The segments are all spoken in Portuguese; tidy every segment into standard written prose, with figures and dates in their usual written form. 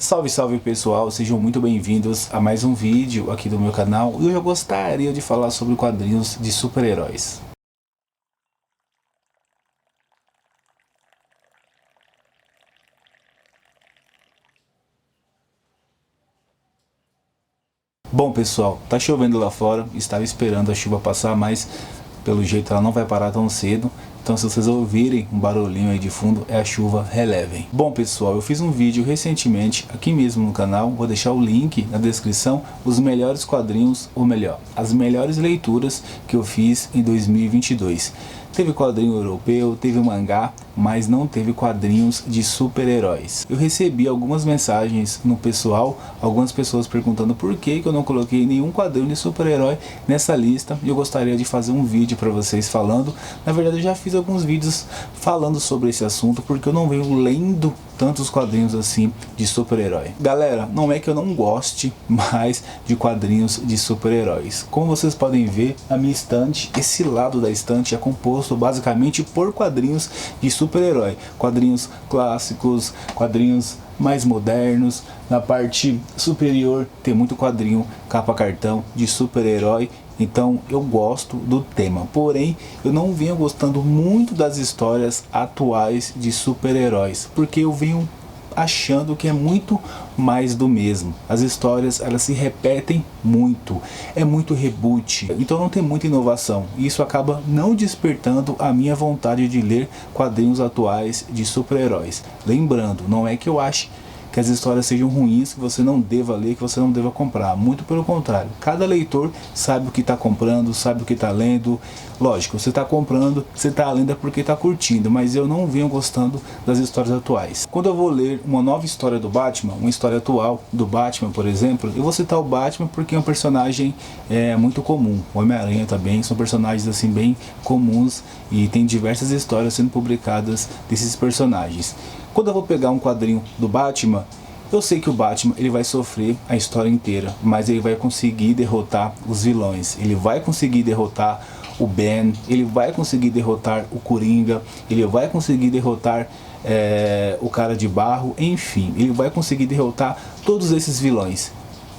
Salve, salve pessoal, sejam muito bem-vindos a mais um vídeo aqui do meu canal. E hoje eu gostaria de falar sobre quadrinhos de super-heróis. Bom pessoal, tá chovendo lá fora, estava esperando a chuva passar, mas pelo jeito ela não vai parar tão cedo. Então se vocês ouvirem um barulhinho aí de fundo, é a chuva, relevem. Bom pessoal, eu fiz um vídeo recentemente aqui mesmo no canal, vou deixar o link na descrição, os melhores quadrinhos, ou melhor, as melhores leituras que eu fiz em 2022. Teve quadrinho europeu, teve mangá, mas não teve quadrinhos de super-heróis. Eu recebi algumas mensagens no pessoal, algumas pessoas perguntando por que eu não coloquei nenhum quadrinho de super-herói nessa lista. E eu gostaria de fazer um vídeo para vocês falando. Na verdade eu já fiz alguns vídeos falando sobre esse assunto, porque eu não venho lendo tantos quadrinhos assim de super-herói. Galera, não é que eu não goste mais de quadrinhos de super-heróis. Como vocês podem ver, a minha estante, esse lado da estante é composto basicamente por quadrinhos de super-herói. Quadrinhos clássicos, quadrinhos mais modernos. Na parte superior tem muito quadrinho capa cartão de super-herói. Então eu gosto do tema, porém eu não venho gostando muito das histórias atuais de super-heróis, porque eu venho achando que é muito mais do mesmo. As histórias, elas se repetem muito, é muito reboot, então não tem muita inovação. Isso acaba não despertando a minha vontade de ler quadrinhos atuais de super-heróis. Lembrando, não é que eu ache que as histórias sejam ruins, que você não deva ler, que você não deva comprar. Muito pelo contrário. Cada leitor sabe o que está comprando, sabe o que está lendo. Lógico, você está comprando, você está lendo é porque está curtindo, mas eu não venho gostando das histórias atuais. Quando eu vou ler uma nova história do Batman, uma história atual do Batman, por exemplo, eu vou citar o Batman porque é um personagem muito comum. O Homem-Aranha também são personagens assim bem comuns e tem diversas histórias sendo publicadas desses personagens. Quando eu vou pegar um quadrinho do Batman, eu sei que o Batman ele vai sofrer a história inteira, mas ele vai conseguir derrotar os vilões, ele vai conseguir derrotar o Ben, ele vai conseguir derrotar o Coringa, ele vai conseguir derrotar o Cara de Barro, enfim, ele vai conseguir derrotar todos esses vilões.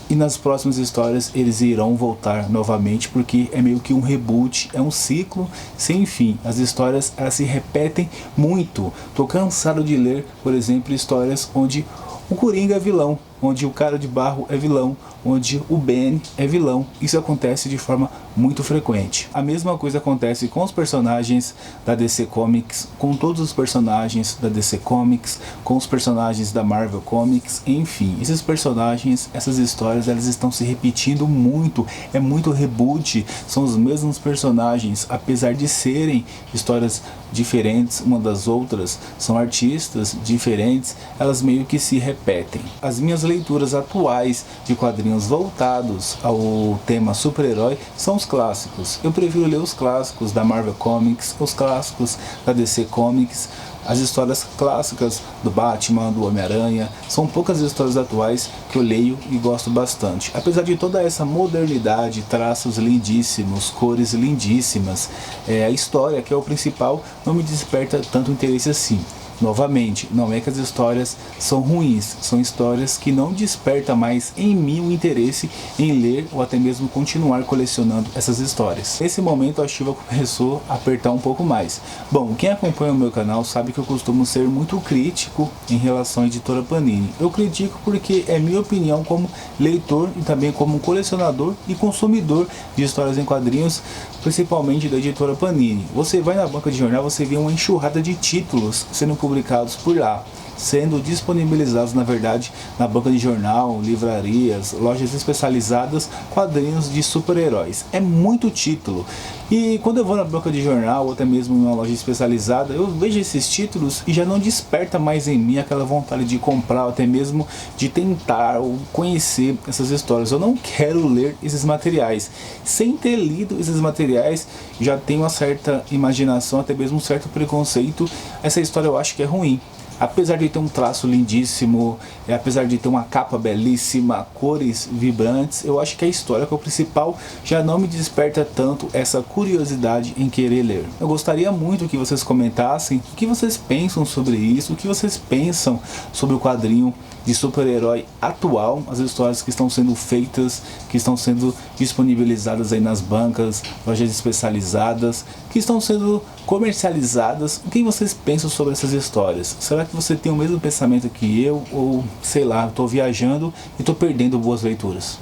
E nas próximas histórias eles irão voltar novamente, porque é meio que um reboot, é um ciclo sem fim. As histórias, elas se repetem muito. Tô cansado de ler, por exemplo, histórias onde o Coringa é vilão, onde o Cara de Barro é vilão, onde o Ben é vilão. Isso acontece de forma muito frequente. A mesma coisa acontece com os personagens da DC Comics, com todos os personagens da DC Comics, com os personagens da Marvel Comics, enfim. Esses personagens, essas histórias, elas estão se repetindo muito. É muito reboot, são os mesmos personagens, apesar de serem histórias diferentes uma das outras, são artistas diferentes, elas meio que se repetem. As minhas leituras atuais de quadrinhos voltados ao tema super-herói são os clássicos. Eu prefiro ler os clássicos da Marvel Comics, os clássicos da DC Comics, as histórias clássicas do Batman, do Homem-Aranha. São poucas histórias atuais que eu leio e gosto bastante. Apesar de toda essa modernidade, traços lindíssimos, cores lindíssimas, a história, que é o principal, não me desperta tanto interesse assim. Novamente, não é que as histórias são ruins, são histórias que não despertam mais em mim o interesse em ler ou até mesmo continuar colecionando essas histórias. Nesse momento a chuva começou a apertar um pouco mais. Bom, quem acompanha o meu canal sabe que eu costumo ser muito crítico em relação à editora Panini. Eu critico porque é minha opinião como leitor e também como colecionador e consumidor de histórias em quadrinhos, principalmente da editora Panini. Você vai na banca de jornal, você vê uma enxurrada de títulos sendo publicados por lá, sendo disponibilizados na verdade na banca de jornal, livrarias, lojas especializadas, quadrinhos de super-heróis. É muito título. E quando eu vou na banca de jornal ou até mesmo em uma loja especializada, eu vejo esses títulos e já não desperta mais em mim aquela vontade de comprar ou até mesmo de tentar ou conhecer essas histórias. Eu não quero ler esses materiais. Sem ter lido esses materiais, já tenho uma certa imaginação, até mesmo um certo preconceito. Essa história eu acho que é ruim. Apesar de ter um traço lindíssimo, apesar de ter uma capa belíssima, cores vibrantes, eu acho que a história, que é o principal, já não me desperta tanto essa curiosidade em querer ler. Eu gostaria muito que vocês comentassem o que vocês pensam sobre isso, o que vocês pensam sobre o quadrinho de super-herói atual, as histórias que estão sendo feitas, que estão sendo disponibilizadas aí nas bancas, lojas especializadas, que estão sendo comercializadas. O que vocês pensam sobre essas histórias? Será que você tem o mesmo pensamento que eu? Ou, sei lá, estou viajando e estou perdendo boas leituras?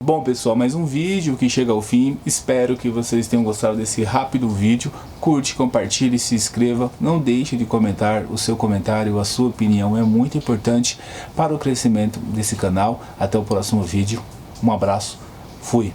Bom pessoal, mais um vídeo que chega ao fim. Espero que vocês tenham gostado desse rápido vídeo. Curte, compartilhe, se inscreva. Não deixe de comentar. O seu comentário, a sua opinião é muito importante para o crescimento desse canal. Até o próximo vídeo. Um abraço. Fui.